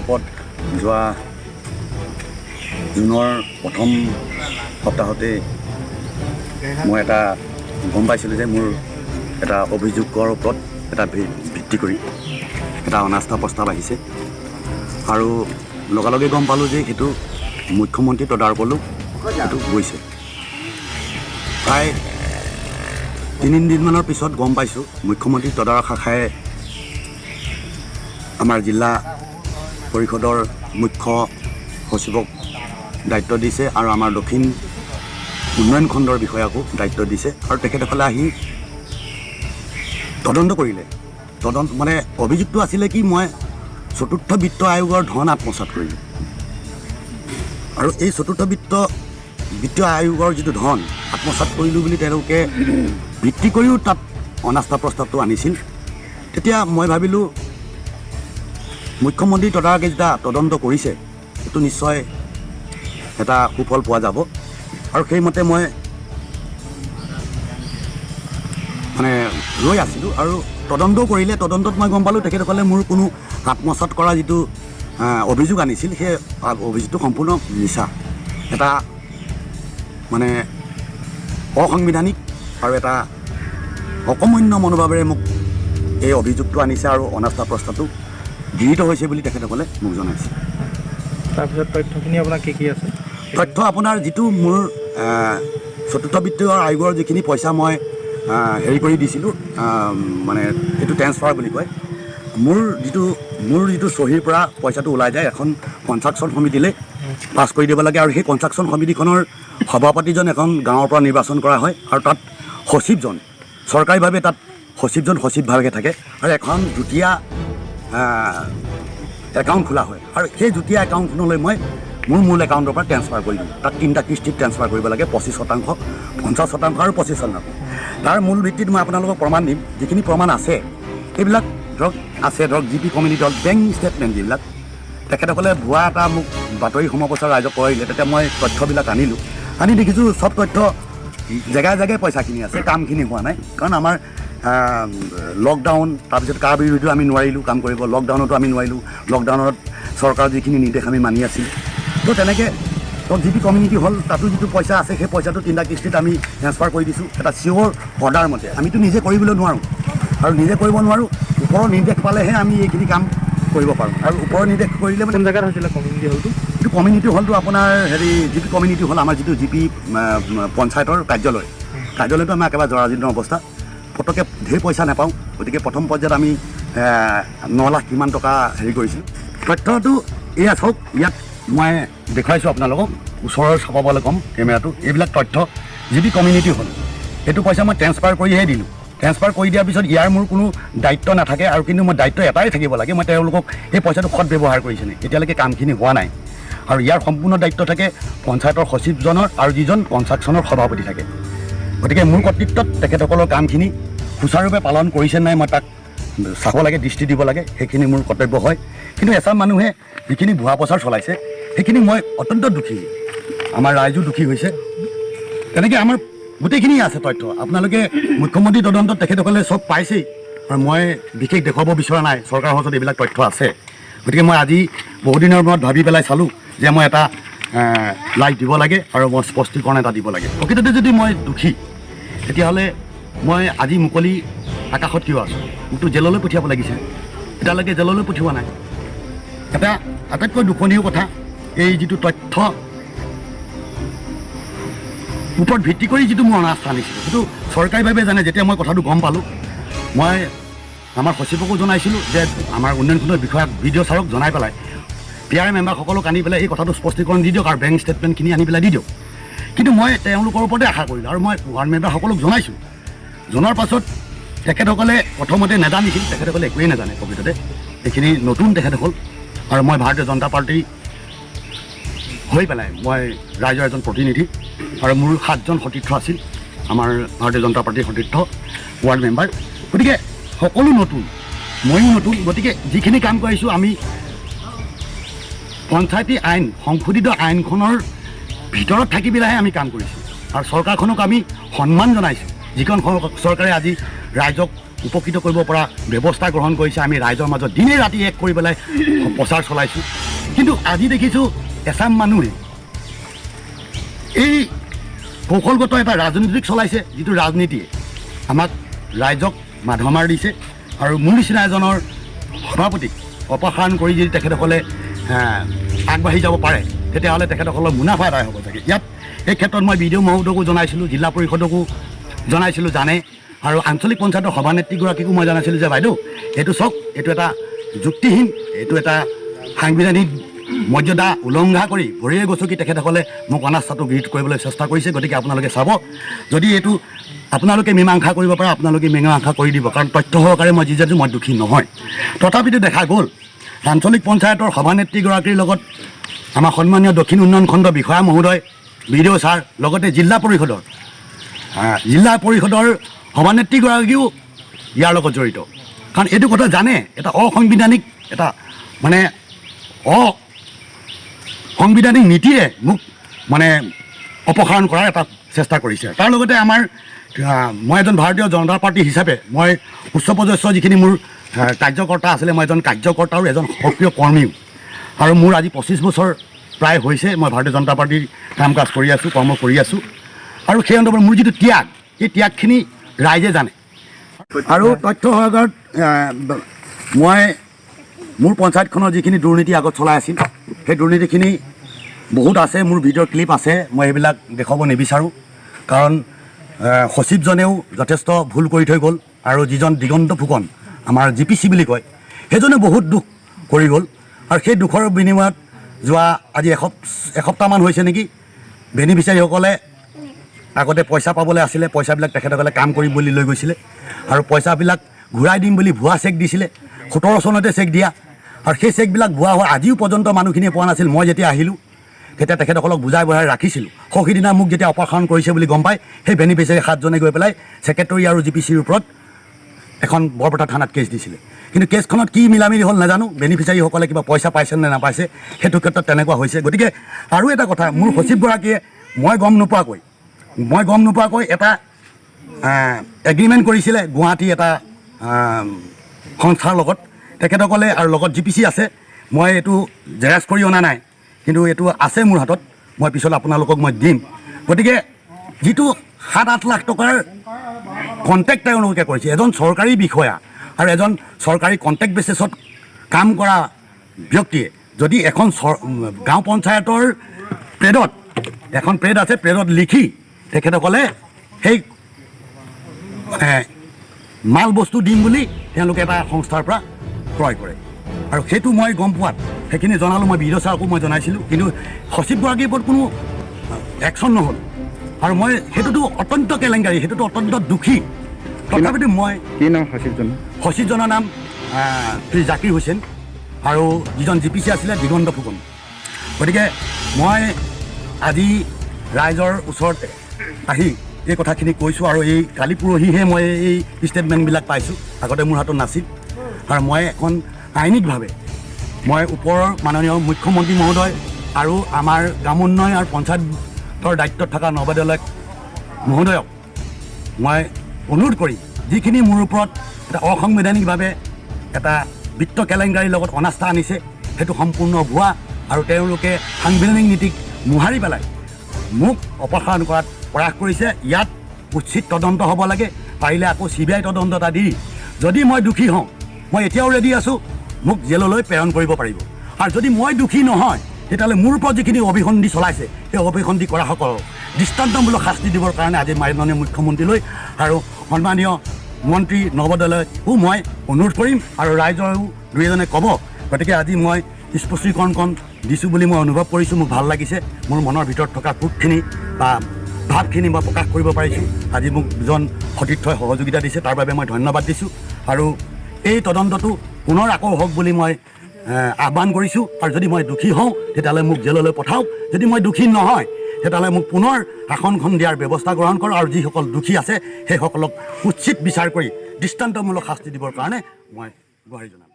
ওপৰত যোৱা জুনৰ প্ৰথম সপ্তাহতে মই এটা গম পাইছিলোঁ যে মোৰ এটা অভিযোগৰ ওপৰত এটা ভিত্তি কৰি এটা অনাস্থা প্ৰস্তাৱ আহিছে আৰু লগে গম পালোঁ যে সেইটো মুখ্যমন্ত্ৰী তদাৰকলৈও সেইটো গৈছে। প্ৰায় 3 দিনমানৰ পিছত গম পাইছোঁ মুখ্যমন্ত্ৰী তদাৰক শাখাই আমাৰ জিলা পৰিষদৰ মুখ্য সচিবক দায়িত্ব দিছে আৰু আমাৰ দক্ষিণ উন্নয়ন খণ্ডৰ বিষয়াকো দায়িত্ব দিছে আৰু তেখেতসকলে আহি তদন্ত কৰিলে। তদন্ত মানে অভিযোগটো আছিলে কি মই চতুৰ্থ বিত্ত আয়োগৰ ধন আত্মসাৎ কৰিলোঁ আৰু এই চতুৰ্থ বিত্ত আয়োগৰ যিটো ধন আত্মসাৎ কৰিলোঁ বুলি তেওঁলোকে ভিত্তি কৰিও তাত অনাস্থা প্ৰস্তাৱটো আনিছিল। তেতিয়া মই ভাবিলোঁ মুখ্যমন্ত্ৰী তদাৰকে যেতিয়া তদন্ত কৰিছে সেইটো নিশ্চয় এটা সুফল পোৱা যাব আৰু সেইমতে মই মানে ৰৈ আছিলোঁ আৰু তদন্তও কৰিলে। তদন্তত মই গম পালোঁ তেখেতসকলে মোৰ কোনো আত্মসাৎ কৰা যিটো অভিযোগ আনিছিল সেই অভিযোগটো সম্পূৰ্ণ মিছা, এটা মানে অসাংবিধানিক আৰু এটা অকমন্য মনোভাৱেৰে মোক এই অভিযোগটো আনিছে আৰু অনাস্থা প্ৰস্তাৱটো গৃহীত হৈছে বুলি তেখেতসকলে মোক জনাইছে। তাৰপিছত তথ্যখিনি আপোনাৰ কি আছে? তথ্য আপোনাৰ যিটো মোৰ চতুৰ্থ বিত্ত আয়োগৰ যিখিনি পইচা মই হেৰি কৰি দিছিলোঁ মানে সেইটো ট্ৰেন্সফাৰ বুলি কয়, মোৰ যিটো চহীৰ পৰা পইচাটো ওলাই যায় এখন কনষ্ট্ৰাকশ্যন সমিতিলৈ পাছ কৰি দিব লাগে আৰু সেই কনষ্ট্ৰাকশ্যন সমিতিখনৰ সভাপতিজন এখন গাঁৱৰ পৰা নিৰ্বাচন কৰা হয় আৰু তাত সচিবজন চৰকাৰীভাৱে তাত সচিবজন সচিবভাৱে থাকে আৰু এখন যুটীয়া একাউণ্ট খোলা হয় আৰু সেই যুটীয়া একাউণ্টখনলৈ মই মোৰ মূল একাউণ্টৰ পৰা ট্ৰেন্সফাৰ কৰি দিওঁ। তাত 3টা কিস্তিত ট্ৰেন্সফাৰ কৰিব লাগে 25%, 50% আৰু 25%। তাৰ মূল ভিত্তিত মই আপোনালোকক প্ৰমাণ দিম, যিখিনি প্ৰমাণ আছে এইবিলাক ধৰক GP community hall, bank statement যিবিলাক তেখেতসকলে ভুৱা এটা মোক বাতৰি সমপ্ৰচাৰ ৰাইজক কৰিলে। তেতিয়া মই তথ্যবিলাক আনি দেখিছোঁ চব তথ্য জেগাই পইচাখিনি আছে, কামখিনি হোৱা নাই। কাৰণ আমাৰ লকডাউন তাৰপিছত কাৰ বিৰোধেও আমি নোৱাৰিলোঁ কাম কৰিব, লকডাউনতো আমি নোৱাৰিলোঁ, লকডাউনত চৰকাৰৰ যিখিনি নিৰ্দেশ আমি মানি আছিলোঁ। তো তেনেকৈ জিপি কমিউনিটি হল তাতো যিটো পইচা আছে সেই পইচাটো 3টা কিস্তিত আমি ট্ৰেন্সফাৰ কৰি দিছোঁ এটা চিয়'ৰ অৰ্ডাৰ মতে। আমিতো নিজে কৰিবলৈ নোৱাৰোঁ আৰু নিজে কৰিব নোৱাৰোঁ, ওপৰৰ নিৰ্দেশ পালেহে আমি এইখিনি কাম কৰিব পাৰোঁ আৰু ওপৰৰ নিৰ্দেশ কৰিলে মানে জেগাত হৈছিলে কমিউনিটি হলটো? এইটো কমিউনিটি হলটো আপোনাৰ জিপি কমিউনিটি হল আমাৰ যিটো জিপি পঞ্চায়তৰ কাৰ্যালয়টো আমাৰ একেবাৰে জৰাজীৰ্ণ অৱস্থা। পটককৈ ঢেৰ পইচা নাপাওঁ, গতিকে প্ৰথম পৰ্যায়ত আমি 9 লাখ কিমান টকা হেৰি কৰিছিলোঁ। তথ্যটো এয়া চাওক, ইয়াত মই দেখুৱাইছোঁ আপোনালোকক, ওচৰৰ চাপাবলৈ ক'ম কেমেৰাটো। এইবিলাক তথ্য জিপি কমিউনিটি হল, সেইটো পইচা মই ট্ৰেন্সফাৰ কৰিহে দিলোঁ। ট্ৰেন্সফাৰ কৰি দিয়াৰ পিছত ইয়াৰ মোৰ কোনো দায়িত্ব নাথাকে আৰু কিন্তু মই দায়িত্ব এটাই থাকিব লাগে, মই তেওঁলোকক এই পইচাটো সৎ ব্যৱহাৰ কৰিছেনে। এতিয়ালৈকে কামখিনি হোৱা নাই আৰু ইয়াৰ সম্পূৰ্ণ দায়িত্ব থাকে পঞ্চায়তৰ সচিবজনৰ আৰু যিজন কনষ্ট্ৰাকশ্যনৰ সভাপতি থাকে। গতিকে মোৰ কৰ্তৃত্বত তেখেতসকলৰ কামখিনি সুচাৰুৰূপে পালন কৰিছে নাই মই তাক চাব লাগে, দৃষ্টি দিব লাগে, সেইখিনি মোৰ কৰ্তব্য হয়। কিন্তু এচাম মানুহে যিখিনি ভুৱা প্ৰচাৰ চলাইছে সেইখিনি মই অত্যন্ত দুখী, আমাৰ ৰাইজো দুখী হৈছে। তেনেকৈ আমাৰ গোটেইখিনি আছে তথ্য, আপোনালোকে মুখ্যমন্ত্ৰী তদন্তত তেখেতসকলে চব পাইছেই আৰু মই বিশেষ দেখুৱাব বিচৰা নাই, চৰকাৰৰ হাতত এইবিলাক তথ্য আছে। গতিকে মই আজি বহুদিনৰ মূৰত ভাবি পেলাই চালোঁ যে মই এটা লাইভ দিব লাগে আৰু মই স্পষ্টীকৰণ এটা দিব লাগে। প্ৰকৃততে যদি মই দুখী তেতিয়াহ'লে মই আজি মুকলি আকাশত কিয় আছোঁ? মোকতো জেললৈ পঠিয়াব লাগিছে, এতিয়ালৈকে জেললৈ পঠিওৱা নাই। এটা আটাইতকৈ দুখনীয় কথা, এই যিটো তথ্য ওপৰত ভিত্তি কৰি যিটো মই অনাস্থা আনিছিলোঁ সেইটো চৰকাৰীভাৱে জানে। যেতিয়া মই কথাটো গম পালোঁ মই আমাৰ সচিবকো জনাইছিলোঁ যে আমাৰ উন্নয়ন খণ্ডৰ বিষয়া ভিডিঅ' ছাৰক জনাই পেলাই PRA মেম্বাৰসকলক আনি পেলাই এই কথাটো স্পষ্টীকৰণ দি দিয়ক আৰু বেংক ষ্টেটমেণ্টখিনি আনি পেলাই দি দিয়ক। কিন্তু মই তেওঁলোকৰ ওপৰতে আশা কৰিলোঁ আৰু মই ৱাৰ্ড মেম্বাৰসকলক জনাইছোঁ। জনাৰ পাছত তেখেতসকলে প্ৰথমতে নাজানিছিল, তেখেতসকলে একোৱেই নাজানে প্ৰকৃততে, এইখিনি নতুন তেখেতসকল। আৰু মই ভাৰতীয় জনতা পাৰ্টি হৈ পেলাই মই ৰাইজৰ এজন প্ৰতিনিধি আৰু মোৰ 7জন সতীৰ্থ আছিল আমাৰ ভাৰতীয় জনতা পাৰ্টীৰ সতীৰ্থ ৱাৰ্ড মেম্বাৰ। গতিকে সকলো নতুন, ময়ো নতুন। গতিকে যিখিনি কাম কৰিছোঁ আমি পঞ্চায়তী আইন, সংশোধিত আইনখনৰ ভিতৰত থাকি পেলাইহে আমি কাম কৰিছোঁ আৰু চৰকাৰখনক আমি সন্মান জনাইছোঁ, যিখন চৰকাৰে আজি ৰাইজক উপকৃত কৰিব পৰা ব্যৱস্থা গ্ৰহণ কৰিছে। আমি ৰাইজৰ মাজত দিনে ৰাতি এক কৰি পেলাই প্ৰচাৰ চলাইছোঁ। কিন্তু আজি দেখিছোঁ এচাম মানুহে এই কৌশলগত এটা ৰাজনীতিক চলাইছে, যিটো ৰাজনীতিয়ে আমাক ৰাইজক মাধমাৰ দিছে। আৰু মোৰ নিচিনা এজনৰ সভাপতিক অপসাৰণ কৰি যদি তেখেতসকলে আগবাঢ়ি যাব পাৰে, তেতিয়াহ'লে তেখেতসকলৰ মুনাফা আদায় হ'ব চাগে। ইয়াত এই ক্ষেত্ৰত মই বিডিঅ' মহোদয়কো জনাইছিলোঁ, জিলা পৰিষদকো জনাইছিলোঁ, জানে। আৰু আঞ্চলিক পঞ্চায়তৰ সভানেত্ৰীগৰাকীকো মই জনাইছিলোঁ যে বাইদেউ এইটো চাওক, এইটো এটা যুক্তিহীন, এইটো এটা সাংবিধানিক মৰ্যাদা উলংঘা কৰি ভৰিৰে গচকি তেখেতসকলে মোক অনাস্থাটো গৃহীত কৰিবলৈ চেষ্টা কৰিছে। গতিকে আপোনালোকে চাব, যদি এইটো আপোনালোকে মীমাংসা কৰিব পাৰে আপোনালোকে মীমাংসা কৰি দিব, কাৰণ তথ্য সহকাৰে মই যিহেতু মই দুখী নহয়। তথাপিতো দেখা গ'ল আঞ্চলিক পঞ্চায়তৰ সভানেত্ৰীগৰাকীৰ লগত আমাৰ সন্মানীয় দক্ষিণ উন্নয়ন খণ্ড বিষয়া মহোদয়, বিডিঅ' ছাৰ, লগতে জিলা পৰিষদৰ সভানেত্ৰীগৰাকীও ইয়াৰ লগত জড়িত। কাৰণ এইটো কথা জানে, এটা অসাংবিধানিক, এটা মানে অসাংবিধানিক নীতিৰে মোক মানে অপসাৰণ কৰাৰ এটা চেষ্টা কৰিছে। তাৰ লগতে আমাৰ মই এজন ভাৰতীয় জনতা পাৰ্টি হিচাপে মই উচ্চ পদস্থ যিখিনি মোৰ কাৰ্যকৰ্তা আছিলে, মই এজন কাৰ্যকৰ্তা আৰু এজন সক্ৰিয় কৰ্মীও। আৰু মোৰ আজি 25 বছৰ প্ৰায় হৈছে মই ভাৰতীয় জনতা পাৰ্টিৰ কাম কাজ কৰি আছোঁ, কৰ্ম কৰি আছোঁ। আৰু সেই সন্দৰ্ভত মোৰ যিটো ত্যাগ, এই ত্যাগখিনি ৰাইজে জানে। আৰু তথ্য সহকাৰত মই মোৰ পঞ্চায়তখনৰ যিখিনি দুৰ্নীতি আগত চলাই আছিল, সেই দুৰ্নীতিখিনি বহুত আছে, মোৰ ভিডিঅ'ৰ ক্লিপ আছে। মই সেইবিলাক দেখুৱাব নিবিচাৰোঁ, কাৰণ সচিবজনেও যথেষ্ট ভুল কৰি থৈ গ'ল। আৰু যিজন দিগন্ত ফুকন, আমাৰ GPC বুলি কয়, সেইজনে বহুত দুখ কৰি গ'ল। আৰু সেই দুখৰ বিনিময়ত যোৱা আজি এসপ্তাহমান হৈছে নেকি, বেনিফিচিয়াৰীসকলে আগতে পইচা পাবলৈ আছিলে, পইচাবিলাক তেখেতসকলে কাম কৰিম বুলি লৈ গৈছিলে। আৰু পইচাবিলাক ঘূৰাই দিম বুলি ভুৱা চেক দিছিলে, 17 চনতে চেক দিয়া। আৰু সেই চেকবিলাক ভুৱা হোৱা আজিও পৰ্যন্ত মানুহখিনিয়ে পোৱা নাছিল। মই যেতিয়া আহিলোঁ তেতিয়া তেখেতসকলক বুজাই বঢ়াই ৰাখিছিলোঁ। সিদিনা মোক যেতিয়া অপসাৰণ কৰিছে বুলি গম পাই সেই বেনিফিচিয়াৰী 7জনে গৈ পেলাই ছেক্ৰেটৰী আৰু GPCৰ ওপৰত এখন বৰপেটা থানাত কেছ দিছিলে। কিন্তু কেছখনত কি মিলামিলি হ'ল নাজানো, বেনিফিচিয়াৰীসকলে কিবা পইচা পাইছে নে নাপাইছে, সেইটো ক্ষেত্ৰত তেনেকুৱা হৈছে। গতিকে আৰু এটা কথা, মোৰ সচিবগৰাকীয়ে মই গম নোপোৱাকৈ এটা এগ্ৰিমেণ্ট কৰিছিলে গুৱাহাটী এটা সংস্থাৰ লগত, তেখেতসকলে, আৰু লগত GPC আছে। মই এইটো জেৰেক্স কৰি অনা নাই, কিন্তু এইটো আছে মোৰ হাতত, মই পিছত আপোনালোকক মই দিম। গতিকে যিটো 7-8 লাখ টকাৰ কণ্টেক্ট তেওঁলোকে কৰিছে, এজন চৰকাৰী বিষয়া আৰু এজন চৰকাৰী কণ্টেক্ট বেচিছত কাম কৰা ব্যক্তিয়ে যদি এখন গাঁও পঞ্চায়তৰ প্ৰেডত, এখন প্ৰেড আছে, প্ৰেডত লিখি তেখেতসকলে সেই মাল বস্তু দিম বুলি তেওঁলোকে এটা সংস্থাৰ পৰা ক্ৰয় কৰে। আৰু সেইটো মই গম পোৱাত সেইখিনি জনালোঁ, মই বিডিঅ' ছাৰকো মই জনাইছিলোঁ। কিন্তু সচিবগৰাকীৰ ওপৰত কোনো একশ্যন নহ'ল। আৰু মই সেইটোতো অত্যন্ত কেলেংকাৰী, সেইটোতো অত্যন্ত দুখী। তথাপিতো মই কি নাম সচিবজনৰ নাম শ্ৰী জাকিৰ হুছেইন, আৰু যিজন GPC আছিলে দিগন্ত ফুকন। গতিকে মই আজি ৰাইজৰ ওচৰত আহি এই কথাখিনি কৈছোঁ। আৰু এই কালি পৰহিহে মই এই ষ্টেটমেণ্টবিলাক পাইছোঁ, আগতে মোৰ হাতত নাছিল। আৰু মই এখন আইনিকভাৱে মই ওপৰৰ মাননীয় মুখ্যমন্ত্ৰী মহোদয় আৰু আমাৰ গ্ৰাম উন্নয়ন আৰু পঞ্চায়তৰ দায়িত্বত থকা নৱদলক মহোদয়ক মই অনুৰোধ কৰিম, যিখিনি মোৰ ওপৰত এটা অসাংবিধানিকভাৱে এটা বিত্ত কেলেংকাৰীৰ লগত অনাস্থা আনিছে, সেইটো সম্পূৰ্ণ ভুৱা। আৰু তেওঁলোকে সাংবিধানিক নীতিক মোহাৰি পেলাই মোক অপসাৰণ কৰাত প্ৰয়াস কৰিছে। ইয়াত উচিত তদন্ত হ'ব লাগে, পাৰিলে আকৌ CBI তদন্ত এটা দি, যদি মই দোষী হওঁ, মই এতিয়াও ৰেডি আছোঁ, মোক জেললৈ প্ৰেৰণ কৰিব পাৰিব। আৰু যদি মই দোষী নহয়, তেতিয়াহ'লে মোৰ ওপৰত যিখিনি অভিসন্ধি চলাইছে, সেই অভিসন্ধি কৰাসকলক দৃষ্টান্তমূলক শাস্তি দিবৰ কাৰণে আজি মাননীয় মুখ্যমন্ত্ৰীলৈ আৰু সন্মানীয় মন্ত্ৰী নৱদলৈকো মই অনুৰোধ কৰিম। আৰু ৰাইজৰো দুই এজনে ক'ব। গতিকে আজি মই স্পষ্টীকৰণকণ দিছোঁ বুলি মই অনুভৱ কৰিছোঁ, মোক ভাল লাগিছে। মোৰ মনৰ ভিতৰত থকা কোটখিনি বা ভাৱখিনি মই প্ৰকাশ কৰিব পাৰিছোঁ। আজি মোক দুজন সতীৰ্থই সহযোগিতা দিছে, তাৰ বাবে মই ধন্যবাদ দিছোঁ। আৰু এই তদন্তটো পুনৰ আকৌ হওক বুলি মই আহ্বান কৰিছোঁ। আৰু যদি মই দোষী হওঁ, তেতিয়াহ'লে মোক জেললৈ পঠাওক। যদি মই দোষী নহয়, তেতিয়াহ'লে মোক পুনৰ শাসনখন দিয়াৰ ব্যৱস্থা গ্ৰহণ কৰক। আৰু যিসকল দোষী আছে সেইসকলক উচিত বিচাৰ কৰি দৃষ্টান্তমূলক শাস্তি দিবৰ কাৰণে মই গুহাৰি জনাম।